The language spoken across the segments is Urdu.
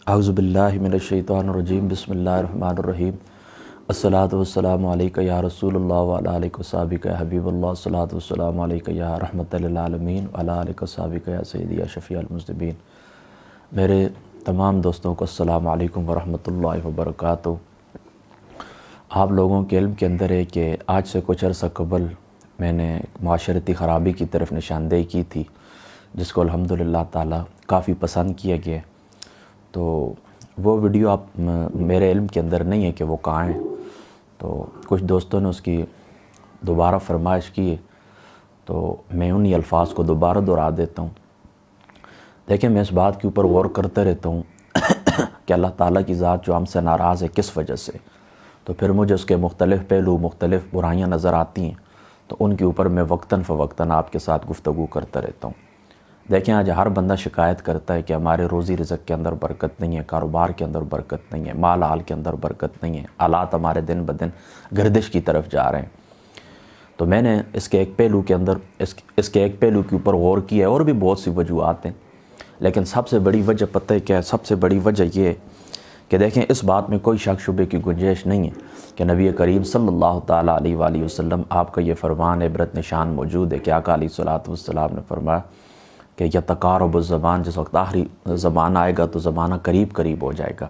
اعوذ باللہ من الشیطان الرجیم بسم اللہ الرحمن الرحیم الصلاۃ والسلام علیکہ یا رسول اللہ وعلی آلہ وصحبہ یا حبیب اللہ الصلاۃ والسلام علیکہ یا رحمۃ للعالمین وعلی آلہ وصحبہ یا سیدی یا شفیع المذنبین۔ میرے تمام دوستوں کو السلام علیکم ورحمۃ اللہ وبرکاتہ۔ آپ لوگوں کے علم کے اندر ہے کہ آج سے کچھ عرصہ قبل میں نے معاشرتی خرابی کی طرف نشاندہی کی تھی، جس کو الحمدللہ تعالیٰ کافی پسند کیا گیا۔ تو وہ ویڈیو آپ میرے علم کے اندر نہیں ہے کہ وہ کہاں ہیں، تو کچھ دوستوں نے اس کی دوبارہ فرمائش کی ہے، تو میں انہی الفاظ کو دوبارہ دہرا دیتا ہوں۔ دیکھیں، میں اس بات کے اوپر غور کرتے رہتا ہوں کہ اللہ تعالیٰ کی ذات جو ہم سے ناراض ہے کس وجہ سے، تو پھر مجھے اس کے مختلف پہلو، مختلف برائیاں نظر آتی ہیں، تو ان کے اوپر میں وقتاً فوقتاً آپ کے ساتھ گفتگو کرتا رہتا ہوں۔ دیکھیں، آج ہر بندہ شکایت کرتا ہے کہ ہمارے روزی رزق کے اندر برکت نہیں ہے، کاروبار کے اندر برکت نہیں ہے، مال حال کے اندر برکت نہیں ہے، حالات ہمارے دن بدن گردش کی طرف جا رہے ہیں۔ تو میں نے اس کے ایک پہلو کے اوپر غور کیا ہے، اور بھی بہت سی وجوہات ہیں، لیکن سب سے بڑی وجہ پتہ ہے کیا ہے؟ سب سے بڑی وجہ یہ ہے کہ دیکھیں، اس بات میں کوئی شک شبے کی گنجائش نہیں ہے کہ نبی کریم صلی اللہ تعالیٰ علیہ وآلہ وسلم آپ کا یہ فرمان عبرت نشان موجود ہے کہ آقا علیہ الصلوۃ والسلام نے فرمایا کہ یتقارب الزمان، جس وقت آخری زمانہ آئے گا تو زمانہ قریب قریب ہو جائے گا۔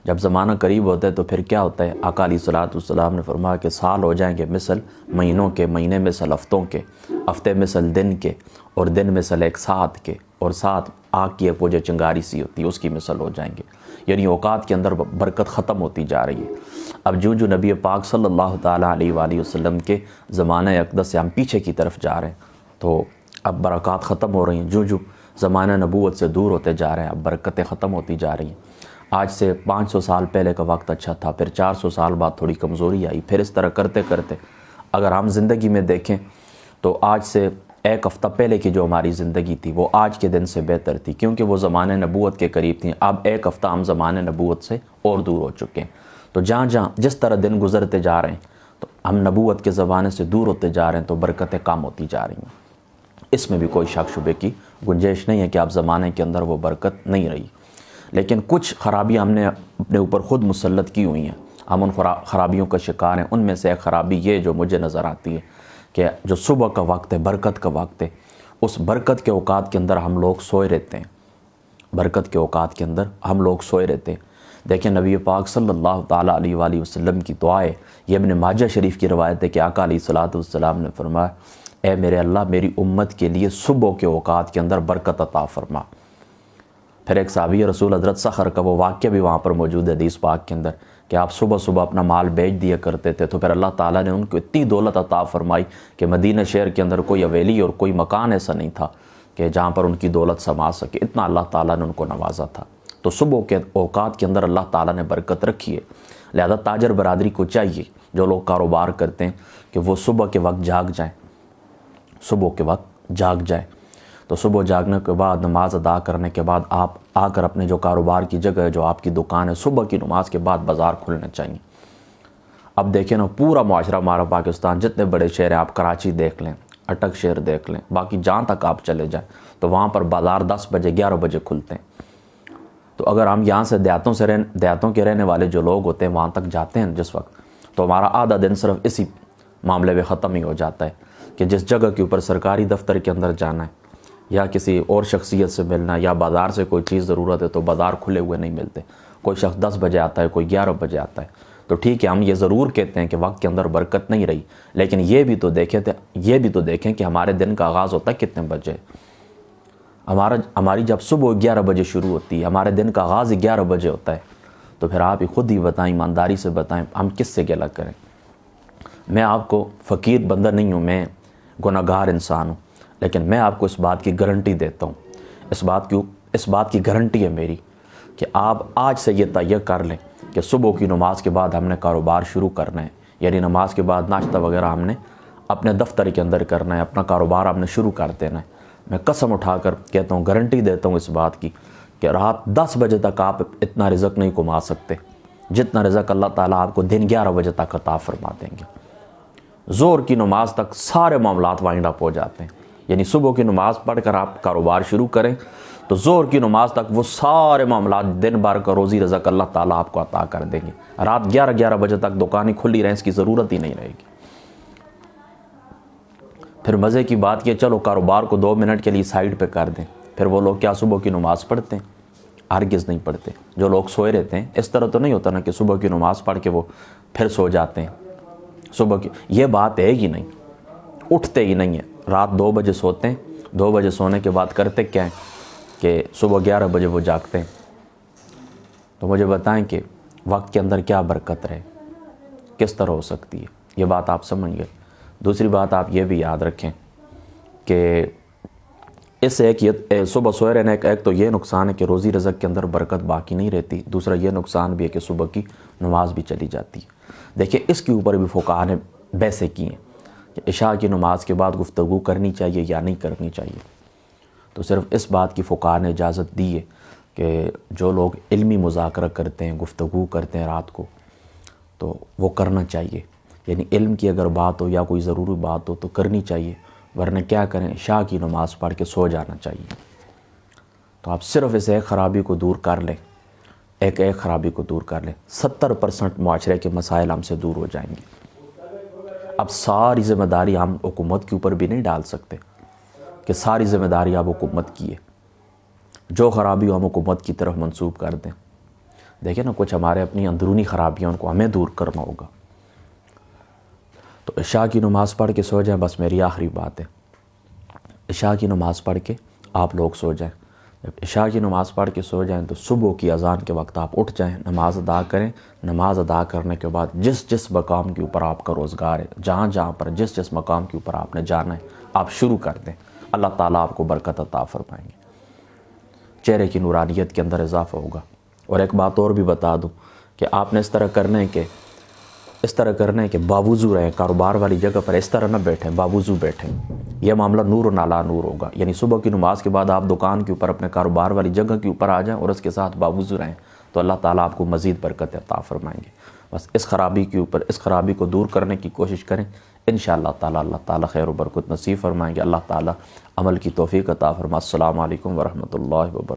جب زمانہ قریب ہوتا ہے تو پھر کیا ہوتا ہے؟ آقا علیہ الصلوۃ والسلام نے فرمایا کہ سال ہو جائیں گے مثل مہینوں کے، مہینے مثل ہفتوں کے، ہفتے مثل دن کے، اور دن مثل ایک ساتھ کے، اور ساتھ آگ کی ایک وہ جو چنگاری سی ہوتی ہے اس کی مثل ہو جائیں گے۔ یعنی اوقات کے اندر برکت ختم ہوتی جا رہی ہے۔ اب جو نبی پاک صلی اللہ تعالیٰ علیہ وآلہ وسلم کے زمانہ اقدس سے ہم پیچھے کی طرف جا رہے ہیں، تو اب برکات ختم ہو رہی ہیں۔ جو زمانہ نبوت سے دور ہوتے جا رہے ہیں، اب برکتیں ختم ہوتی جا رہی ہیں۔ آج سے 500 سال پہلے کا وقت اچھا تھا، پھر 400 سال بعد تھوڑی کمزوری آئی، پھر اس طرح کرتے کرتے اگر ہم زندگی میں دیکھیں تو آج سے ایک ہفتہ پہلے کی جو ہماری زندگی تھی وہ آج کے دن سے بہتر تھی، کیونکہ وہ زمانے نبوت کے قریب تھیں۔ اب ایک ہفتہ ہم زمانے نبوت سے اور دور ہو چکے ہیں۔ تو جہاں جس طرح دن گزرتے جا رہے ہیں تو ہم نبوت کے زمانے سے دور ہوتے جا رہے ہیں، تو برکتیں کم ہوتی جا رہی ہیں۔ اس میں بھی کوئی شک شبے کی گنجائش نہیں ہے کہ اب زمانے کے اندر وہ برکت نہیں رہی، لیکن کچھ خرابیاں ہم نے اپنے اوپر خود مسلط کی ہوئی ہیں، ہم ان خرابیوں کا شکار ہیں۔ ان میں سے ایک خرابی یہ جو مجھے نظر آتی ہے کہ جو صبح کا وقت ہے، برکت کا وقت ہے، اس برکت کے اوقات کے اندر ہم لوگ سوئے رہتے ہیں۔ برکت کے اوقات کے اندر ہم لوگ سوئے رہتے ہیں۔ دیکھیں، نبی پاک صلی اللہ تعالیٰ علیہ وآلہ وسلم کی دعا ہے، یہ ابن ماجہ شریف کی روایت ہے کہ آقا علیہ الصلوۃ والسلام نے فرمایا، اے میرے اللہ، میری امت کے لیے صبح کے اوقات کے اندر برکت عطا فرما۔ پھر ایک صحابی رسول حضرت سخر کا وہ واقعہ بھی وہاں پر موجود ہے حدیث پاک کے اندر کہ آپ صبح صبح اپنا مال بیچ دیا کرتے تھے، تو پھر اللہ تعالیٰ نے ان کو اتنی دولت عطا فرمائی کہ مدینہ شہر کے اندر کوئی حویلی اور کوئی مکان ایسا نہیں تھا کہ جہاں پر ان کی دولت سما سکے، اتنا اللہ تعالیٰ نے ان کو نوازا تھا۔ تو صبح کے اوقات کے اندر اللہ تعالیٰ نے برکت رکھی ہے، لہذا تاجر برادری کو چاہیے جو لوگ کاروبار کرتے ہیں کہ وہ صبح کے وقت جاگ جائیں، صبح کے وقت جاگ جائیں۔ تو صبح جاگنے کے بعد نماز ادا کرنے کے بعد آپ آ کر اپنے جو کاروبار کی جگہ ہے، جو آپ کی دکان ہے، صبح کی نماز کے بعد بازار کھلنے چاہیے۔ اب دیکھیں نا، پورا معاشرہ ہمارا پاکستان، جتنے بڑے شہر ہیں، آپ کراچی دیکھ لیں، اٹک شہر دیکھ لیں، باقی جہاں تک آپ چلے جائیں تو وہاں پر بازار 10 بجے 11 بجے کھلتے ہیں۔ تو اگر ہم یہاں سے دیہاتوں کے رہنے والے جو لوگ ہوتے ہیں وہاں تک جاتے ہیں جس وقت، تو ہمارا آدھا دن صرف اسی معاملے میں ختم ہی ہو جاتا ہے کہ جس جگہ کے اوپر سرکاری دفتر کے اندر جانا ہے یا کسی اور شخصیت سے ملنا یا بازار سے کوئی چیز ضرورت ہے تو بازار کھلے ہوئے نہیں ملتے۔ کوئی شخص 10 بجے آتا ہے، کوئی 11 بجے آتا ہے۔ تو ٹھیک ہے، ہم یہ ضرور کہتے ہیں کہ وقت کے اندر برکت نہیں رہی، لیکن یہ بھی تو دیکھیں کہ ہمارے دن کا آغاز ہوتا ہے کتنے بجے۔ ہماری جب صبح 11 بجے شروع ہوتی ہے، ہمارے دن کا آغاز 11 بجے ہوتا ہے، تو پھر آپ خود ہی بتائیں، ایمانداری سے بتائیں، ہم کس سے گلہ کریں؟ میں آپ کو فقیر بندہ نہیں ہوں، میں گناہگار انسان ہوں، لیکن میں آپ کو اس بات کی گارنٹی دیتا ہوں، اس بات کی گارنٹی ہے میری کہ آپ آج سے یہ طے کر لیں کہ صبح کی نماز کے بعد ہم نے کاروبار شروع کرنا ہے، یعنی نماز کے بعد ناشتہ وغیرہ ہم نے اپنے دفتر کے اندر کرنا ہے، اپنا کاروبار ہم نے شروع کر دینا ہے۔ میں قسم اٹھا کر کہتا ہوں، گارنٹی دیتا ہوں اس بات کی کہ رات 10 بجے تک آپ اتنا رزق نہیں کما سکتے جتنا رزق اللہ تعالیٰ آپ کو دن 11 بجے تک عطا فرما دیں گے۔ زور کی نماز تک سارے معاملات وائنڈ اپ ہو جاتے ہیں، یعنی صبح کی نماز پڑھ کر آپ کاروبار شروع کریں تو ظہر کی نماز تک وہ سارے معاملات دن بھر کا روزی رزق اللہ تعالیٰ آپ کو عطا کر دیں گے. رات 11 بجے تک دکانیں کھلی رہیں، اس کی ضرورت ہی نہیں رہے گی. پھر مزے کی بات یہ، چلو کاروبار کو 2 منٹ کے لیے سائیڈ پہ کر دیں. پھر وہ لوگ کیا صبح کی نماز پڑھتے ہیں؟ ہرگز نہیں پڑھتے. جو لوگ سوئے رہتے ہیں، اس طرح تو نہیں ہوتا نا کہ صبح کی نماز پڑھ کے وہ پھر سو جاتے ہیں. صبح کی یہ بات ہے ہی نہیں، اٹھتے ہی نہیں ہیں. رات 2 بجے سوتے ہیں، 2 بجے سونے کے بعد کرتے کیا ہیں کہ صبح 11 بجے وہ جاگتے ہیں. تو مجھے بتائیں کہ وقت کے اندر کیا برکت رہے، کس طرح ہو سکتی ہے؟ یہ بات آپ سمجھ گئے. دوسری بات آپ یہ بھی یاد رکھیں کہ اس سے ایک یہ صبح سوئے رہنے کا ایک تو یہ نقصان ہے کہ روزی رزق کے اندر برکت باقی نہیں رہتی. دوسرا یہ نقصان بھی ہے کہ صبح کی نماز بھی چلی جاتی ہے. دیکھیں اس کے اوپر بھی فقہاء نے بحثیں کی ہیں کہ عشاء کی نماز کے بعد گفتگو کرنی چاہیے یا نہیں کرنی چاہیے. تو صرف اس بات کی فقہاء نے اجازت دی ہے کہ جو لوگ علمی مذاکرہ کرتے ہیں، گفتگو کرتے ہیں رات کو، تو وہ کرنا چاہیے. یعنی علم کی اگر بات ہو یا کوئی ضروری بات ہو تو کرنی چاہیے، ورنہ کیا کریں، عشاء کی نماز پڑھ کے سو جانا چاہیے. تو آپ صرف اس ایک خرابی کو دور کر لیں، ایک خرابی کو دور کر لیں، 70% معاشرے کے مسائل ہم سے دور ہو جائیں گے. اب ساری ذمہ داری ہم حکومت کے اوپر بھی نہیں ڈال سکتے کہ ساری ذمہ داری آپ حکومت کی ہے. جو خرابی ہو ہم حکومت کی طرف منسوب کر دیں. دیکھیں نا، کچھ ہمارے اپنی اندرونی خرابیاں ان کو ہمیں دور کرنا ہوگا. تو عشاء کی نماز پڑھ کے سو جائیں. بس میری آخری بات ہے، عشاء کی نماز پڑھ کے آپ لوگ سو جائیں. جب عشاء کی نماز پڑھ کے سو جائیں تو صبح کی اذان کے وقت آپ اٹھ جائیں، نماز ادا کریں. نماز ادا کرنے کے بعد جس مقام کے اوپر آپ کا روزگار ہے، جہاں پر جس مقام کے اوپر آپ نے جانا ہے، آپ شروع کر دیں. اللہ تعالیٰ آپ کو برکت عطا فرمائیں گے، چہرے کی نورانیت کے اندر اضافہ ہوگا. اور ایک بات اور بھی بتا دوں کہ آپ نے اس طرح کرنا ہے کہ باوضو رہیں. کاروبار والی جگہ پر اس طرح نہ بیٹھیں، باوضو بیٹھیں. یہ معاملہ نور و نالا نور ہوگا. یعنی صبح کی نماز کے بعد آپ دکان کے اوپر اپنے کاروبار والی جگہ کے اوپر آ جائیں اور اس کے ساتھ باوضو رہیں، تو اللہ تعالیٰ آپ کو مزید برکت عطا فرمائیں گے. بس اس خرابی کو دور کرنے کی کوشش کریں. انشاءاللہ تعالیٰ اللہ تعالیٰ خیر و برکت نصیب فرمائیں گے. اللہ تعالیٰ عمل کی توفیق عطا فرمائے. السلام علیکم ورحمۃ اللہ وبرکاتہ.